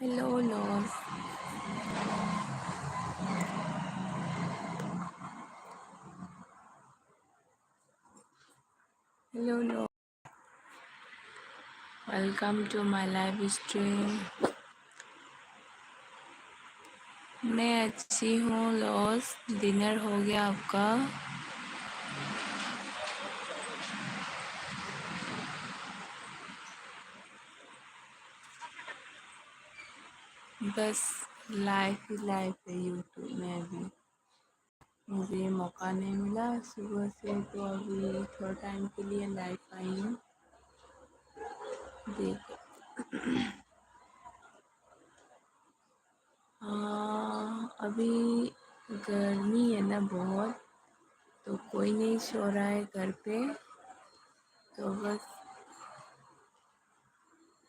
Hello, Los. Hello, Los. Welcome to my live stream. मैं अच्छी हूँ लॉस। डिनर हो गया आपका? बस लाइफ ही लाइफ है यूट्यूब में। अभी मुझे मौका नहीं मिला सुबह से, तो अभी थोड़ा टाइम के लिए लाइव आई हूँ। देखो, अभी गर्मी है ना बहुत, तो कोई नहीं सो रहा है घर पे, तो बस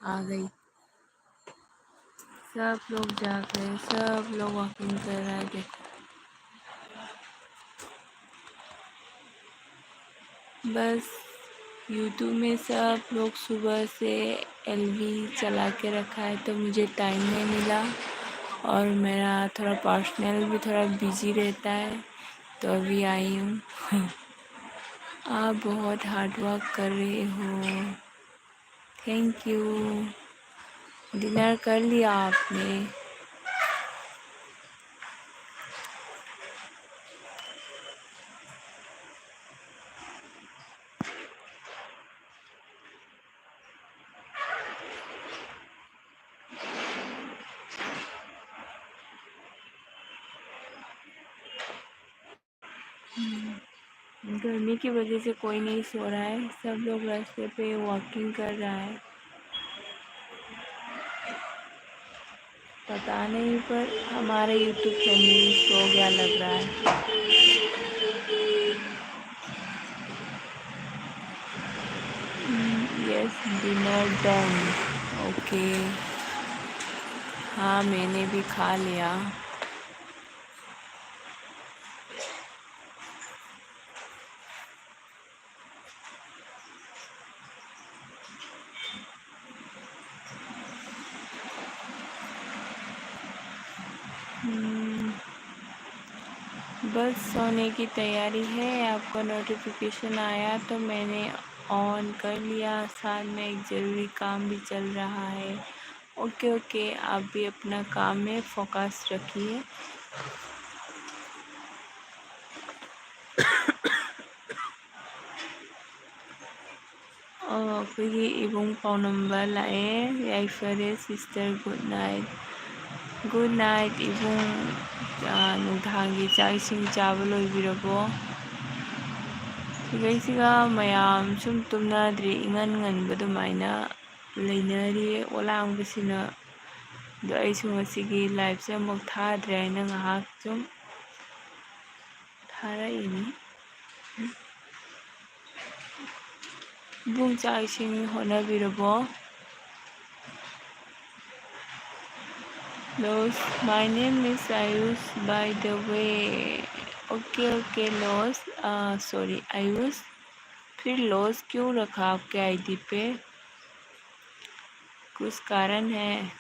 आ गई। सब लोग जाग रहे, सब लोग वॉकिंग कर रहे हैं। देखो, बस यूट्यूब में सब लोग सुबह से एलवी चला के रखा है, तो मुझे टाइम नहीं मिला, और मेरा थोड़ा पर्सनल भी थोड़ा बिजी रहता है, तो अभी आई हूँ। आप बहुत हार्ड वर्क कर रहे हो। Thank you. डिनर कर लिया आपने? गर्मी की वजह से कोई नहीं सो रहा है, सब लोग रास्ते पे वॉकिंग कर रहा है। पता नहीं, पर हमारे यूट्यूब फैमिली सो गया लग रहा है। Yes, dinner done. ओके। हाँ, मैंने भी खा लिया। बस सोने की तैयारी है। आपका नोटिफिकेशन आया तो मैंने ऑन कर लिया। साथ में एक ज़रूरी काम भी चल रहा है। ओके ओके, आप भी अपना काम में फोकस रखिए। Pagi ibong Paunumbal ay fere sister good night. Good night ibong nugdhangi chak ising chaba loibirabo. Sigaysiga mayam sum tumnadri ingan nganba dumaina lainari walangbasina do ay sumasigi live sa amok thadre ay nangahak sum thara ini. Ibong chak ising honabirabo. Los, my name is Ayush, by the way. Okay okay loss, sorry Ayush. फिर loss क्यों रखा आपके ID पे? कुछ कारण है?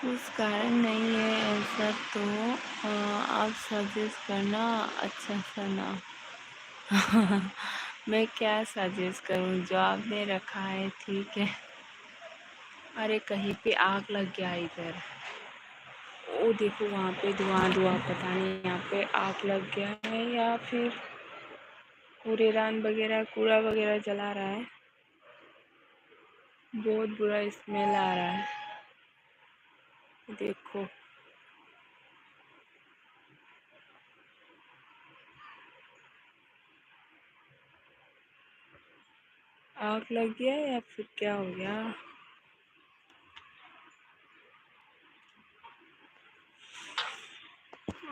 कुछ कारण नहीं है ऐसा, तो आप सजेस्ट करना अच्छा सा नाम। मैं क्या सजेस्ट करूं, जो आपने रखा है ठीक है। अरे कहीं पे आग लग गया इधर। ओ देखो वहाँ पे धुआं धुआं, पता नहीं यहाँ पे आग लग गया है या फिर कूड़ेदान वगैरह कूड़ा वगैरह जला रहा है। बहुत बुरा स्मेल आ रहा है। देखो, आग लग गया या फिर क्या हो गया?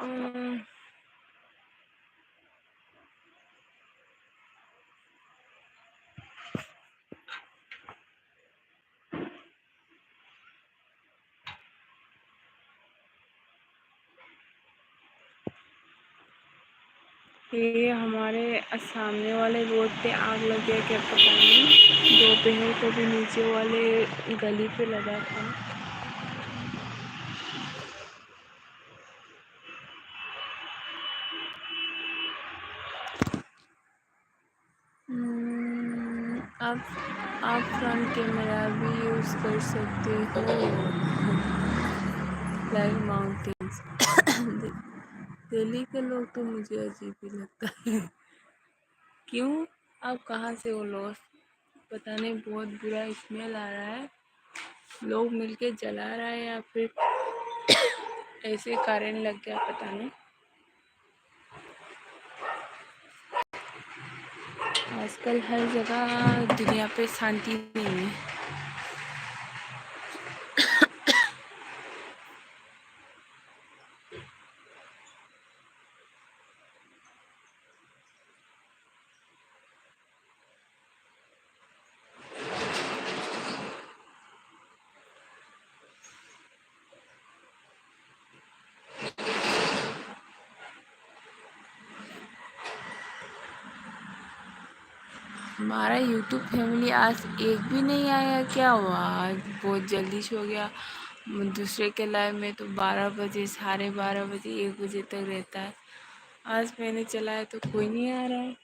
अम्म, ये हमारे सामने वाले रोड पे आग लग गया क्या पता नहीं। दोपहर को भी नीचे वाले गली पे लगा था। आप फ्रंट कैमरा भी यूज़ कर सकते हो लाइक माउंटेन्स। दिल्ली के लोग तो मुझे अजीब ही लगता है। क्यों? आप कहाँ से हो लोग? पता नहीं, बहुत बुरा स्मेल आ रहा है। लोग मिलके जला रहा है या फिर ऐसे कारण लग गया, पता नहीं। आजकल हर जगह दुनिया पे शांति नहीं है। हमारा यूट्यूब फैमिली आज एक भी नहीं आया, क्या हुआ? आज बहुत जल्दी सो गया। दूसरे के लाइव में तो 12 बजे, 12:30 बजे, 1 बजे तक रहता है। आज मैंने चलाया तो कोई नहीं आ रहा है।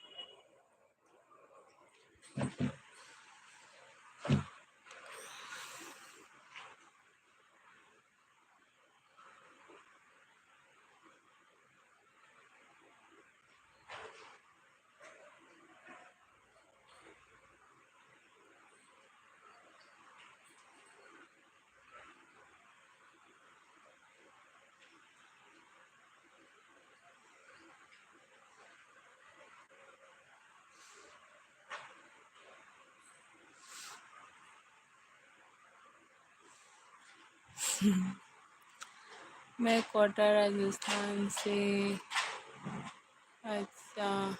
मैं कोटा राजस्थान से। अच्छा,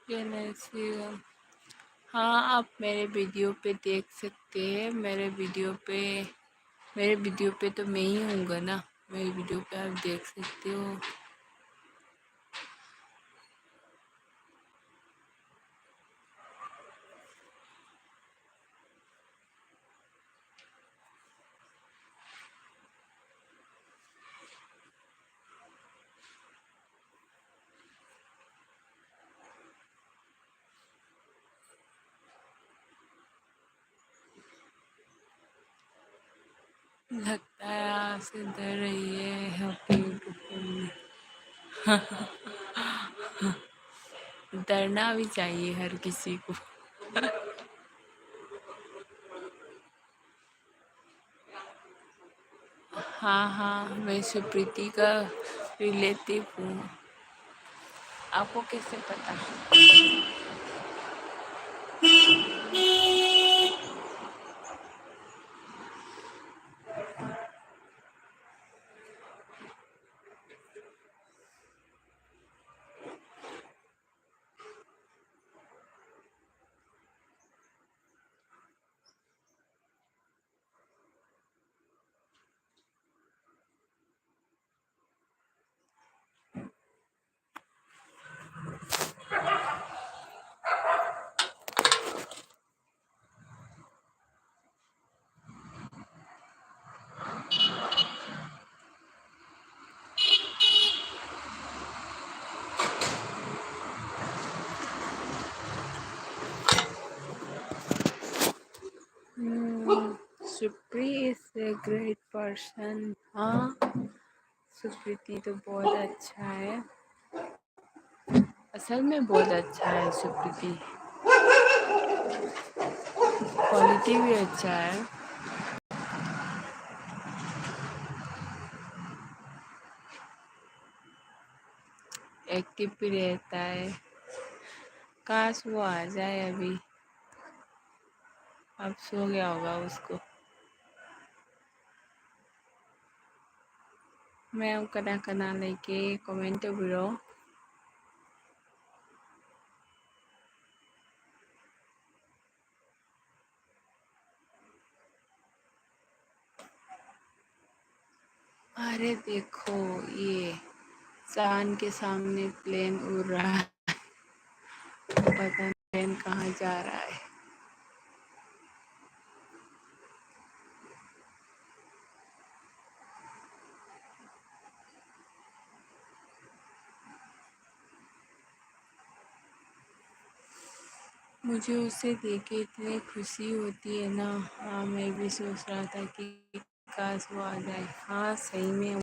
ये नहीं। हाँ, आप मेरे वीडियो पे देख सकते हैं। मेरे वीडियो पे तो मैं ही हूँगा ना। मेरे वीडियो पे आप देख सकते हो। लगता है आपसे डर रही है आपके यूट्यूब फैमिली। डरना भी चाहिए हर किसी को। हाँ हाँ, मैं सुप्रीति का रिलेटिव हूँ। आपको कैसे पता? सुप्री इज ए ग्रेट पर्सन। हाँ, सुप्रीति तो बहुत अच्छा है। असल में बहुत अच्छा है सुप्रीति। क्वालिटी भी अच्छा है। एक्टिव भी रहता है। काश वो आ जाए अभी। अब सो गया होगा उसको। मैं कना कना लेके कमेंट बिरो। अरे देखो ये चांद के सामने प्लेन उड़ रहा है। पता नहीं प्लेन कहाँ जा रहा है। मुझे उसे देख के इतनी खुशी होती है ना। हाँ मैं भी सोच रहा था कि काश वो आ जाए। हाँ सही में।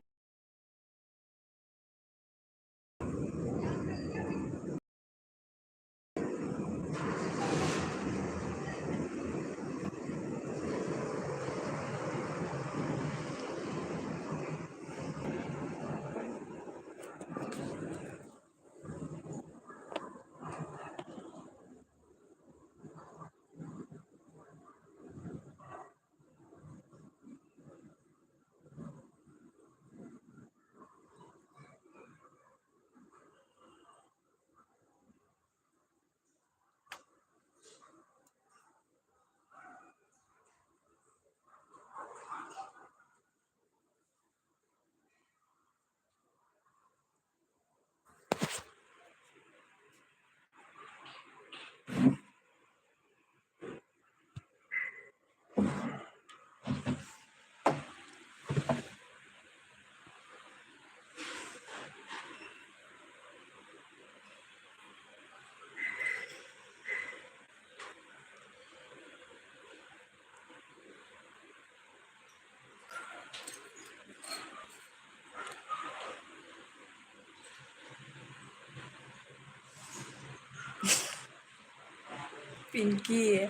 पिंकी है।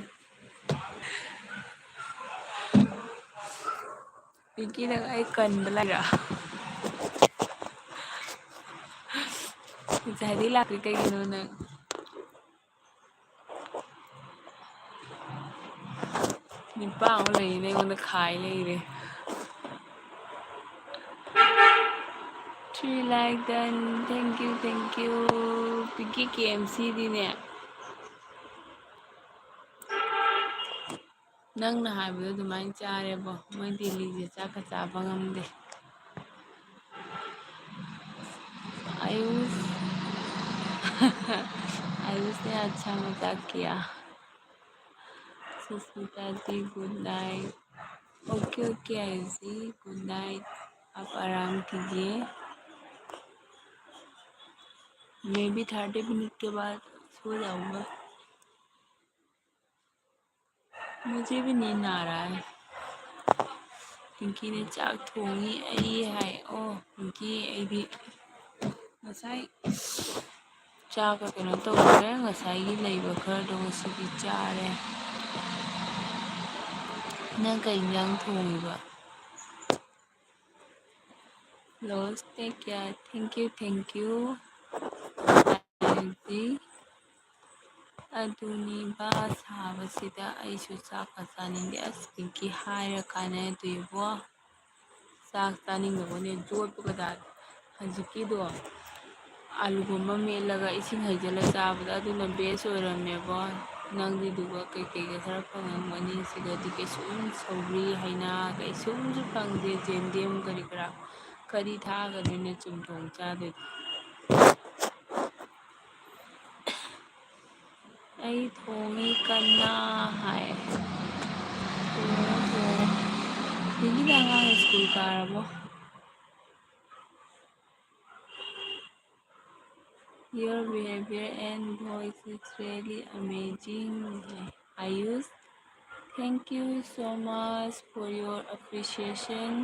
पिंकी लगा एक कंद लगा। जहरीला कहीं इन्होंने निपा नहीं उन्हें खाई नहीं रहे। 3 like done thank you Pinky KMC दी ने नंगना हाइबदो दुमाइन चारेबो मोय दिल्ली चाका चाबा ngamde आयुष आयुष ने अच्छा मजाक किया। Susmita di good night. Okay okay Ayush ji good night. आप आराम कीजिए। मैं भी 30 मिनट के बाद सो जाऊंगा। मुझे भी नींद आ रहा है। पिंकी ने चाक थोंगी आई है ओ पिंकी अभी ngасai चाका कनो तौरे ngасai लेबा खरदो ngasiगी चारे नंग कई इंजांग थोंगिबा लॉस टेक केयर थैंक यू आईजी अदुनीबा साबसिदा आइसु चाका चानिंगे अस पिंकी हायरा काने दुइबो चाक चानिंगबने जोटपगदा हजिकीदो आलूगुम्बा मेलगा इसिंग हैजला चाबदा अदुना बेस ओइरमेबो नंगदिदुगा कई खरा फंगमनी सिगदी कैसुम सौरी हैना कैसुमजु फंगदे जेंदेम करी करा करी थागदने चुमथोंग चादे आई थोंगी कन्ना हाय दिल्ली दांगा स्कूल कारबो Your behavior and voice is really amazing. Ayush, thank you so much for your appreciation.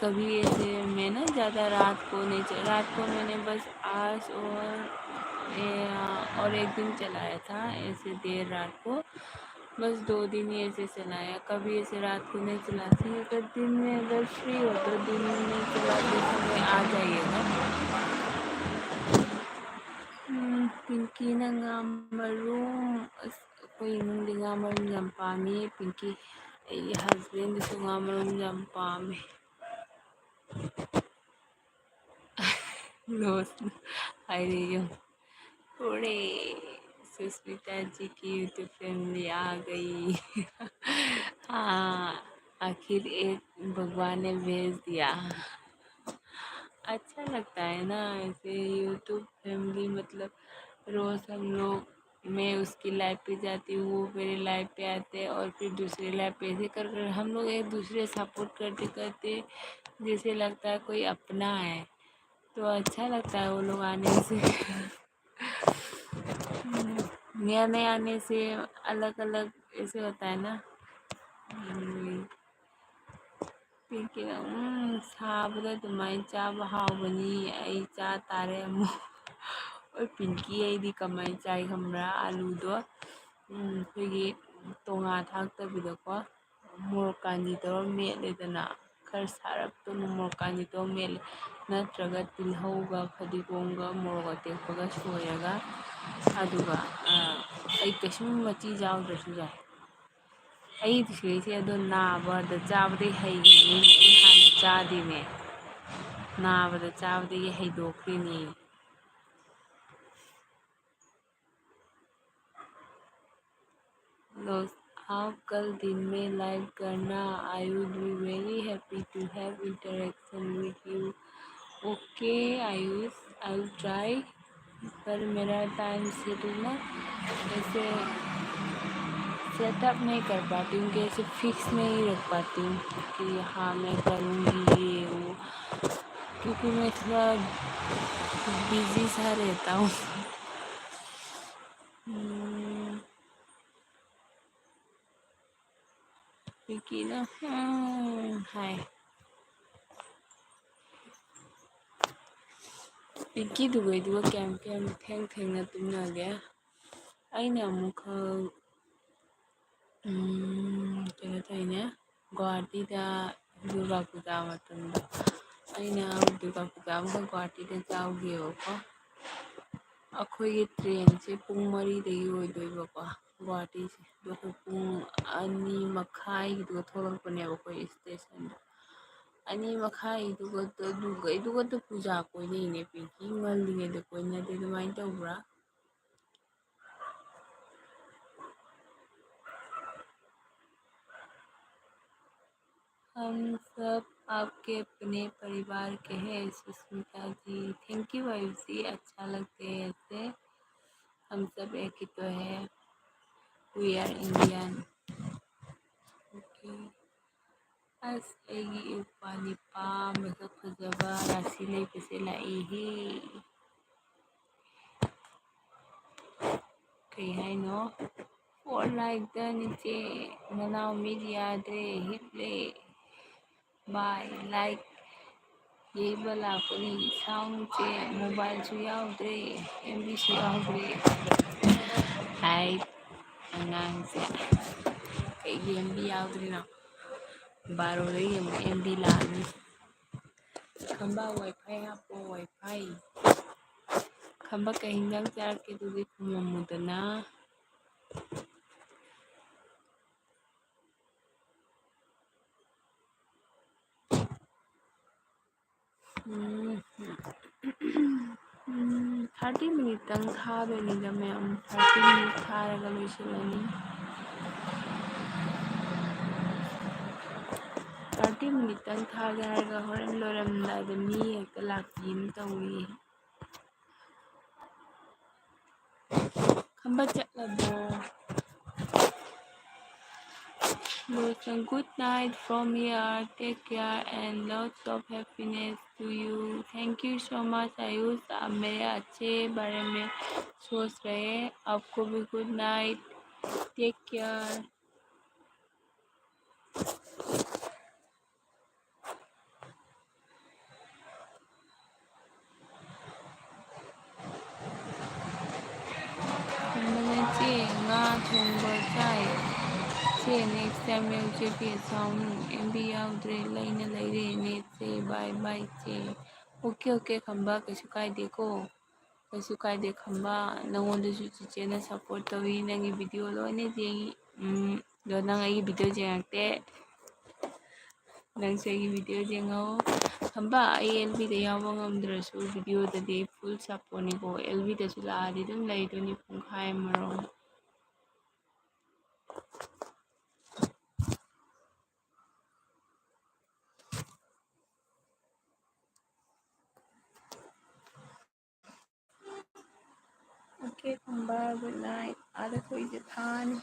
कभी ऐसे मैं ना ज़्यादा रात को नहीं रात को मैंने बस आज और एक दिन चलाया था ऐसे देर रात को बस 2 दिन ही ऐसे चलाया। कभी ऐसे रात को नहीं चलाती। अगर दिन में अगर फ्री हो तो दिन में चलाते समय आ जाइएगा। ꯄꯤꯡꯀꯤꯅ ꯉꯥ ꯃꯔꯨꯝ ꯑꯁ ꯑꯩꯈꯣꯏ ꯏꯃꯨꯡꯗꯤ ꯉꯥ ꯃꯔꯨꯝ ꯌꯥꯝ ꯄꯥꯝꯃꯤ ꯄꯤꯡꯀꯤ ꯑꯩꯒꯤ ꯍꯁꯕꯦꯟꯗꯁꯨ ꯉꯥ ꯃꯔꯨꯝ ꯌꯥꯝ ꯄꯥꯝꯃꯦ रोज हाय थोड़े सुष्मिता जी की यूट्यूब फैमिली आ गई हाँ आखिर एक भगवान ने भेज दिया अच्छा लगता है ना ऐसे यूट्यूब फैमिली मतलब रोज़ हम लोग मैं उसकी लाइफ पे जाती हूँ वो मेरे लाइफ पे आते हैं और फिर दूसरे लाइफ पे ऐसे कर कर हम लोग एक दूसरे सपोर्ट करते करते जैसे लगता है कोई अपना है तो अच्छा लगता है वो लोग आने से नया नया आने से अलग अलग ऐसे होता है ना ꯄꯤꯡꯀꯤꯅ ꯁꯥꯕꯗ ꯑꯗꯨꯃꯥꯏꯅ ꯆꯥꯕ ꯍꯥꯎꯕꯅꯤ ꯑꯩ ꯆꯥ ꯇꯥꯔꯦ ꯑꯃꯨꯛ ꯍꯣꯏ ꯄꯤꯡꯀꯤ ꯑꯩꯗꯤ ꯀꯃꯥꯏꯅ ꯆꯥꯏ ꯈꯪꯕ꯭ꯔꯥ ꯑꯂꯨꯗꯣ ꯑꯩꯈꯣꯏꯒꯤ ꯇꯣꯉꯥ ꯊꯥꯛꯇꯕꯤꯗꯀꯣ ꯃꯣꯔꯣꯛ ꯀꯥꯟꯖꯤ ꯇꯧꯔ ꯃꯦꯠꯂꯦꯗꯅ ꯈꯔ ꯁꯥꯔꯞꯇꯨꯅ ꯃꯣꯔꯣꯛ ꯀꯥꯟꯖꯤ ꯇꯧꯔ ꯃꯦꯠꯂꯦ ꯅꯠꯇ꯭ꯔꯒ ꯇꯤꯜꯍꯧꯒ ꯐꯗꯤꯒꯣꯝꯒ ꯃꯣꯔꯣꯛ ꯑꯇꯦꯛꯄꯒ ꯁꯣꯏꯔꯒ ꯑꯗꯨꯒ ꯑꯩ ꯀꯩꯁꯨꯝ ꯃꯆꯤ ꯌꯥꯎꯗ꯭ꯔꯁꯨ ꯌꯥꯏ ꯑꯩ ꯁꯤꯁꯦ ꯑꯗꯣ ꯅꯥꯕꯗ ꯆꯥꯕꯗꯩ ꯍꯩꯈꯤꯕꯅꯤ ꯑꯩ ꯍꯥꯟꯅ ꯆꯥꯗꯦꯅꯦ नाबद चावदे हैदोखरीनी आप कल दिन में लाइव करना I would be very happy to have interaction with you okay Ayush I will try पर मेरा टाइम शेड्यूल ना ऐसे सेटअप नहीं कर पाती हूँ कि ऐसे फिक्स नहीं रख पाती हूँ कि हाँ मैं करूँगी ये वो क्योंकि मैं थोड़ा बिजी सा रहता हूँ क्योंकि ना हाय पिंकी दुबईदुगा कैम कैम थेंग थेंगना तुमनागे अने अमुक कहीं थईने गुवाहाटी दुर्गा पूजा मतंदा अना दुर्गा पूजा गुवाहाटी जाऊगेबको अखोई ट्रेन से पुंग मरीदगी होइदोइबको गुवाहाटी से पुंग अनी मखाई थोलकपनेबको स्टेशन अनी मखाई तो पूजा कोइने पिंकी ngꯜꯂꯤꯉꯩꯗ कोइनदे ꯑꯗꯨꯃꯥꯏꯅ तौब्रा हम सब आपके अपने परिवार के हैं सुष्मिता जी थैंक यू आयुष जी अच्छा लगते हैं ऐसे हम सब एक ही तो है वी आर इंडियन ओके अस एगी उपानी पा मसक फजबा राशि ले पैसे लाई ही कई है नो फोर लाइक द नीचे मनाओ मीडिया दे हिपले बाय लाइक ये वाला अपनी साउंड से मोबाइल से याउद्रे एमबी से याउद्रे हाय अंगांग से कई एमबी याउद्रे ना बारो रही एमबी लानी खंबा वाईफाई हापो वाईफाई खंबा कहीं जंग चार के तुझे खुममुदना थर्टी मिनट तंग थादोनीदा मैम 30 मिनट थारगा लोइसलानी 30 मिनट तंग थागे हारगा होरन लोरमदाइदा मी हेक्ता लाक्कीन तौरी खंबा चटलबो good night from here. Take care and lots of happiness to you. Thank you so much Ayush आप मेरे अच्छे बारे में सोच रहे हैं आपको भी गुड नाइट टेक केयर चे nga thongba chai che next time eu che pe sound mb yaudre laina laire net se bye bye che okay okay khamba kaise kai deko ꯀꯩꯁꯨ ꯀꯥꯏꯗꯦ ꯈꯝꯕ ꯅꯪꯉꯣꯟꯗꯁꯨ ꯆꯤꯆꯦꯅ ꯁꯞꯄꯣꯔꯠ ꯇꯧꯋꯤ ꯅꯪꯒꯤ ꯚꯤꯗꯤꯑꯣ ꯂꯣꯏꯅ ꯌꯦꯡꯉꯤ ꯑꯗꯣ ꯅꯪ ꯑꯩꯒꯤ ꯚꯤꯗꯤꯑꯣ ꯌꯦꯡꯉꯛꯇꯦ ꯅꯪꯁꯨ ꯑꯩꯒꯤ ꯚꯤꯗꯤꯑꯣ ꯌꯦꯡꯉꯣ ꯈꯝꯕ ꯑꯩ ꯑꯦꯜꯕꯤꯗ ꯌꯥꯎꯕ ꯉꯝꯗ꯭ꯔꯁꯨ ꯚꯤꯗꯤꯑꯣꯗꯗꯤ ꯐꯨꯜ ꯁꯞꯄꯣꯔꯠꯅꯤꯀꯣ ꯑꯦꯜꯕꯤꯗꯁꯨ ꯂꯥꯛꯑꯗꯤ ꯑꯗꯨꯝ ꯂꯩꯗꯣꯏꯅꯤ ꯄꯨꯡꯈꯥꯏ ꯑꯃꯔꯣꯝ ꯑꯣꯀꯦ ꯈꯝꯕ ꯒꯨꯗ ꯅꯥꯏꯠ ꯑꯥꯗ ꯊꯣꯛꯏꯁꯦ ꯊꯥꯅꯤ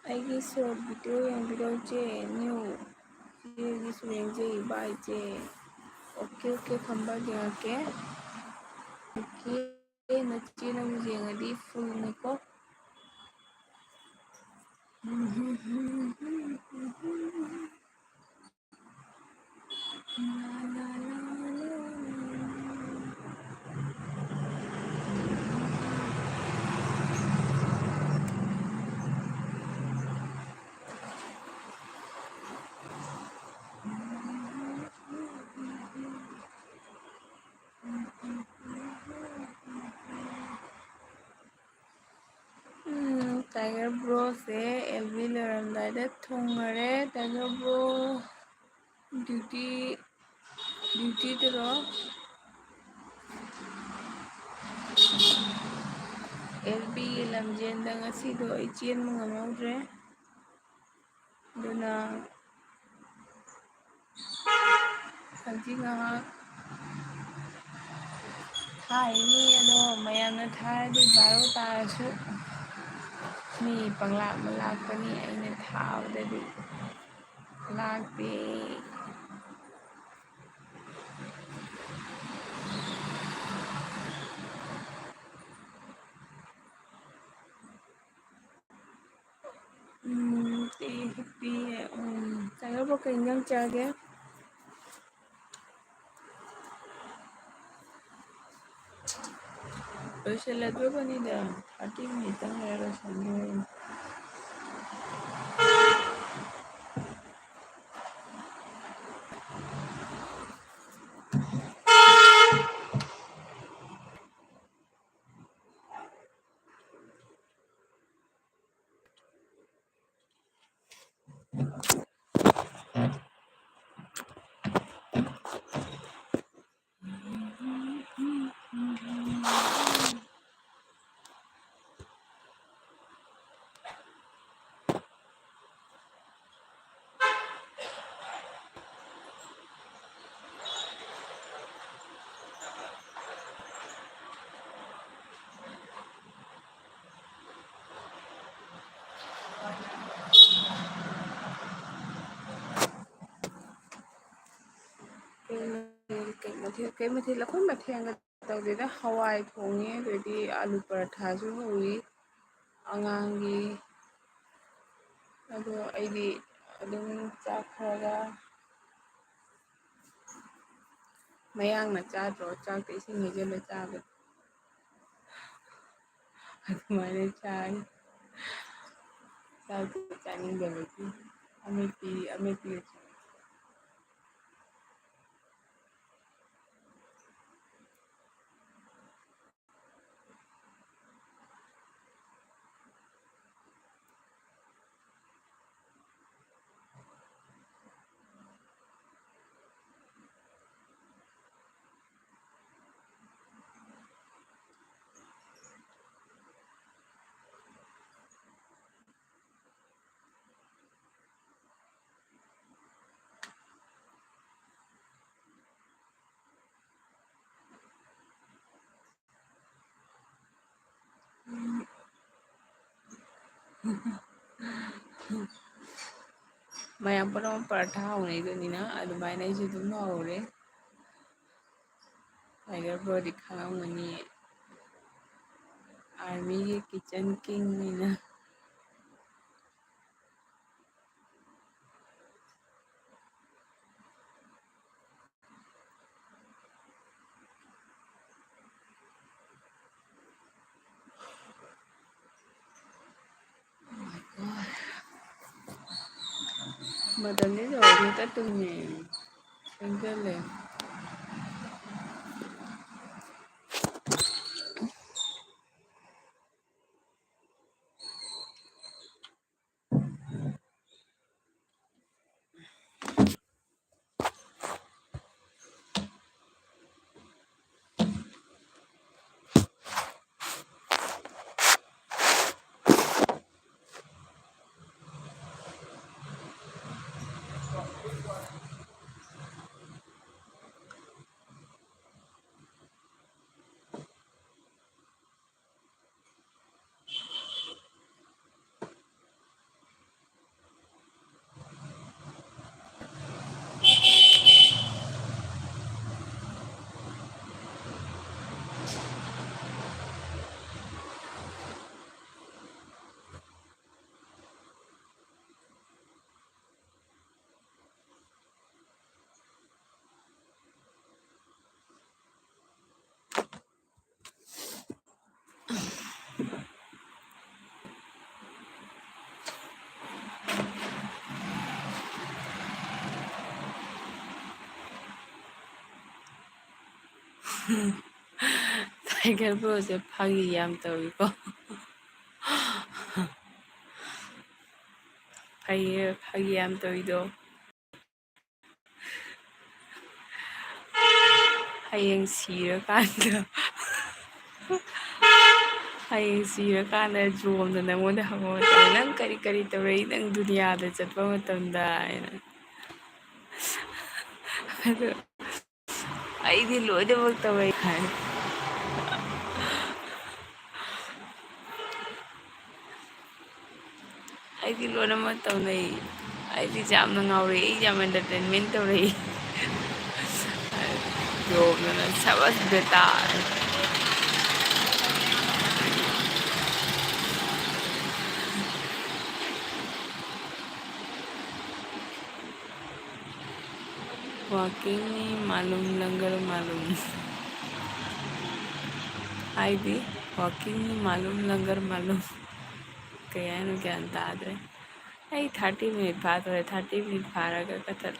ꯑꯩꯒꯤ ꯁꯣꯔꯠ ꯚꯤꯗꯤꯑꯣ ꯌꯦꯡꯕꯤꯔꯣ ꯏꯆꯦ ꯅ꯭ꯌꯨ ꯏꯆꯦꯒꯤꯁꯨ ꯌꯦꯡꯖꯩ ꯕꯥꯏ ꯏꯆꯦ ꯑꯣꯀꯦ ꯑꯣꯀꯦ ꯈꯝꯕ ꯌꯦꯡꯉꯛꯀꯦ ꯑꯣꯀꯦ ꯅꯆꯦꯅꯕꯨ ꯌꯦꯡꯉꯗꯤ ꯐꯨꯜꯅꯤꯀꯣ ꯇꯥꯏꯒꯔ ꯕ꯭ꯔꯣꯁꯦ ꯑꯦꯜꯕꯤ ꯂꯣꯏꯔꯝꯗꯥꯏꯗ ꯊꯨꯡꯉꯔꯦ ꯇꯥꯏꯒꯔ ꯕ꯭ꯔꯣ ꯗ꯭ꯌꯨꯇꯤꯗꯔꯣ ꯑꯦꯜꯕꯤꯒꯤ ꯂꯝꯖꯦꯟꯗ ꯉꯁꯤꯗꯣ ꯑꯩ ꯆꯦꯟꯕ ꯉꯝꯍꯧꯗ꯭ꯔꯦ ꯑꯗꯨꯅ ꯍꯧꯖꯤꯛ ꯉꯥꯏꯍꯥꯛ ꯊꯥꯏꯅꯤ ꯑꯗꯣ ꯃꯌꯥꯝꯅ ꯊꯥꯔꯗꯤ ꯕꯥꯔꯣ ꯇꯥꯔꯁꯨ ꯃꯤ ꯄꯪꯂꯥꯛ ꯑꯃ ꯂꯥꯛꯄꯅꯤ ꯑꯩꯅ ꯊꯥꯕꯗꯗꯤ ꯂꯥꯛꯇꯦ ꯇꯥꯏꯒꯔ ꯕ꯭ꯔꯣ ꯀꯩ ꯏꯟꯖꯥꯡ ꯆꯥꯒꯦ ꯂꯣꯏꯁꯤꯜꯂꯗ꯭ꯔꯕꯅꯤꯗ 30 ꯃꯤꯅꯤꯠꯇꯪ ꯂꯩꯔ ꯂꯣꯏꯁꯤꯟꯗꯣꯏꯅꯤ ꯀꯩ ꯃꯊꯦꯜ ꯑꯩꯈꯣꯏ ꯃꯊꯦꯜꯒ ꯇꯧꯗꯦꯗ ꯍꯋꯥꯏ ꯊꯣꯡꯉꯦ ꯑꯗꯩꯗꯤ ꯑꯂꯨ ꯄꯔꯥꯊꯥꯁꯨ ꯍꯧꯋꯤ ꯑꯉꯥꯡꯒꯤ ꯑꯗꯣ ꯑꯩꯗꯤ ꯑꯗꯨꯝ ꯆꯥꯈ꯭ꯔꯒ ꯃꯌꯥꯡꯅ ꯆꯥꯗ꯭ꯔꯣ ꯆꯥꯛꯇ ꯏꯁꯤꯡ ꯍꯩꯖꯤꯜꯂ ꯆꯥꯕꯗꯣ ꯑꯗꯨꯃꯥꯏꯅ ꯆꯥꯏ ꯆꯥꯛꯇꯤ ꯆꯥꯅꯤꯡꯗꯕꯒꯤ ꯑꯃꯦꯠꯄꯤ ꯃꯌꯥꯝ ꯄꯨꯝꯅꯃꯛ ꯄꯔꯥꯊꯥ ꯍꯧꯅꯩꯗꯨꯅꯤꯅ ꯑꯗꯨꯃꯥꯏꯅ ꯑꯩꯁꯨ ꯑꯗꯨꯝ ꯍꯧꯔꯦ टाइगर ब्रोडी खारमगनी आर्मी के किचन किंग ने मतने जो होता तुम्हें सिंगल है टाइगर ब्रो से फागी याम तविको फागी याम तविदो हयेंग सिरकांदा हयेंग सिरकांदा जोमना नंगोंदा हंगो नंग करी करी तवरई नंग दुनियादा चटपा मतंदा आयना अदो ꯑꯩꯗꯤ ꯂꯣꯏꯅꯃꯛ ꯇꯧꯋꯦ ꯍꯥꯏ ꯑꯩꯗꯤ ꯂꯣꯏꯅꯃꯛ ꯇꯧꯅꯩ ꯑꯩꯗꯤ ꯌꯥꯝꯅ ꯉꯥꯎꯔꯦ ꯑꯩ ꯌꯥꯝ ꯑꯦꯟꯇꯔꯇꯦꯟꯃꯦꯟ ꯇꯧꯔꯛꯏ ꯌꯣꯝꯗꯅ ꯁꯕꯁ ꯕꯦꯇꯥ वाकिंग मालूम लंगर मालूम हाइदी वाकिंग मालूम लंगर मालूम कया गया तादरे आई 30 मिनट फादरे 30 मिनट फारगा कतल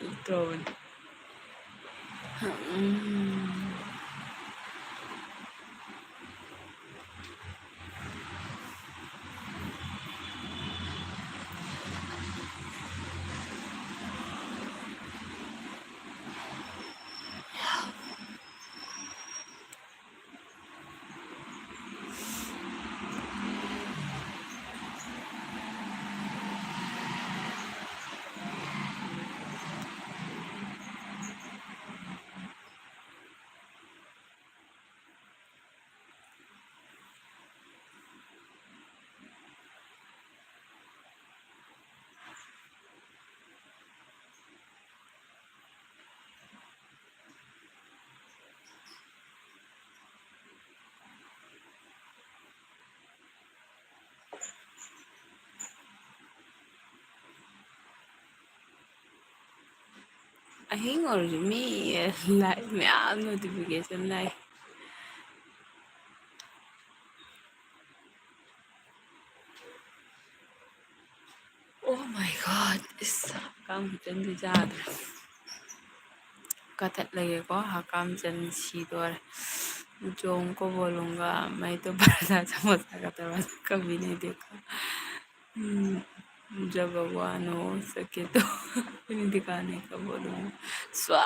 अहिंग और मी लाइक में आप notification like oh my God इस काम किचन भी जाद कथत लगे को हकाम चन सी जोंग को बोलूँगा मैं तो बरसा समोसा का दरवाजा कभी नहीं देखा जब भगवान हो सके तो अपनी दिखाने का बोलूँगा स्वा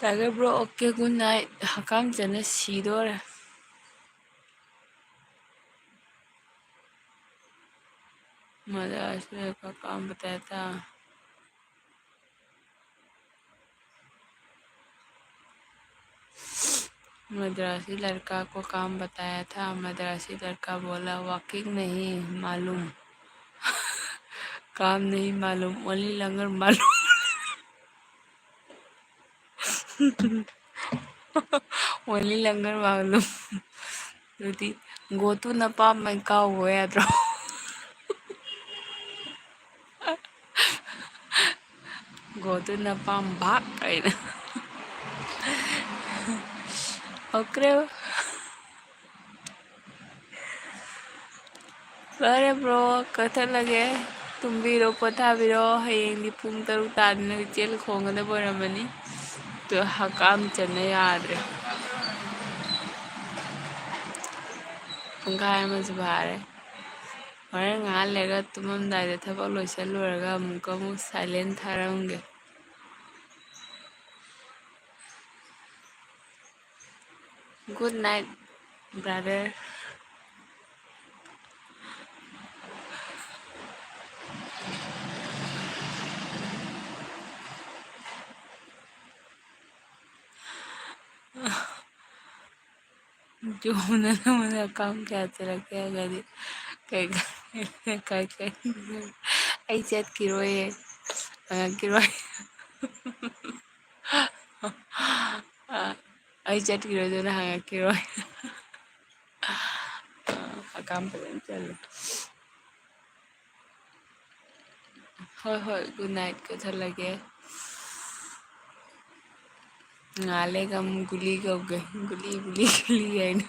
tiger bro okay good night Hakam चने सीदोरे मदरसे का काम बताया था मद्रासी लड़का को काम बताया था। मद्रासी लड़का बोला वॉकिंग नहीं मालूम, काम नहीं मालूम, ओनली लंगर मालूम। ओनली लंगर मालूम ꯑꯗꯨꯗꯤ ꯒꯣꯇꯨꯅ ꯄꯥꯝꯃꯩ ꯀꯥꯎꯕ ꯌꯥꯗ꯭ꯔꯣ? ꯒꯣꯇꯨꯅ ꯄꯥꯝ ꯚꯥꯛ ꯀꯥꯏꯅ ꯑꯣꯀ꯭ꯔꯦ ꯐꯔꯦ ꯕ꯭ꯔꯣ ꯀꯛꯊꯠꯂꯒꯦ ꯇꯨꯝꯕꯤꯔꯣ ꯄꯣꯊꯥꯕꯤꯔꯣ ꯍꯌꯦꯡꯗꯤ ꯄꯨꯡ 6 ꯇꯥꯗꯅ ꯏꯆꯦꯜ ꯈꯣꯡꯒꯗꯕ ꯑꯣꯏꯔꯝꯃꯅꯤ ꯇꯣ ꯍꯀꯥꯝ ꯆꯟꯅ ꯌꯥꯗ꯭ꯔꯦ ꯄꯨꯡꯈꯥꯏ ꯑꯃꯁꯨ ꯐꯥꯔꯦ ꯍꯣꯔꯦꯟ ꯉꯥꯏꯍꯥꯛ ꯂꯩꯔꯒ ꯇꯨꯝꯃꯝꯗꯥꯏꯗ ꯊꯕꯛ ꯂꯣꯏꯁꯜꯂꯨꯔꯒ ꯑꯃꯨꯛ ꯁꯥꯏꯂꯦꯟ ꯊꯥꯔꯝꯒꯦ ꯒꯨꯗ ꯅꯥꯏꯠ ꯕ꯭ꯔꯗꯔ ꯖꯣꯝꯅ ꯅꯉꯣꯟꯗ ꯑꯦꯀꯥꯎꯟ ꯀꯌꯥ ꯆꯠꯂꯛꯀꯦ ꯍꯥꯏꯔꯒꯗꯤ ꯀꯩ ꯑꯩ ꯆꯠꯈꯤꯔꯣꯏꯌꯦ ꯍꯪꯉꯛꯈꯤꯔꯣꯏ ꯑꯩ ꯆꯠꯈꯤꯔꯣꯏ ꯑꯗꯨꯅ ꯍꯪꯉꯛꯈꯤꯔꯣꯏ ꯍꯀꯥꯝ ꯐꯖꯅ ꯆꯜꯂꯦ ꯍꯣꯏ ꯍꯣꯏ ꯒꯨꯗ ꯅꯥꯏꯠ ꯀꯛꯊꯠꯂꯒꯦ ꯉꯥꯏꯍꯥꯛ ꯂꯩꯔꯒ ꯑꯃꯨꯛ ꯒꯨꯂꯤ ꯀꯧꯒꯦ ꯒꯨꯂꯤ ꯍꯥꯏꯅ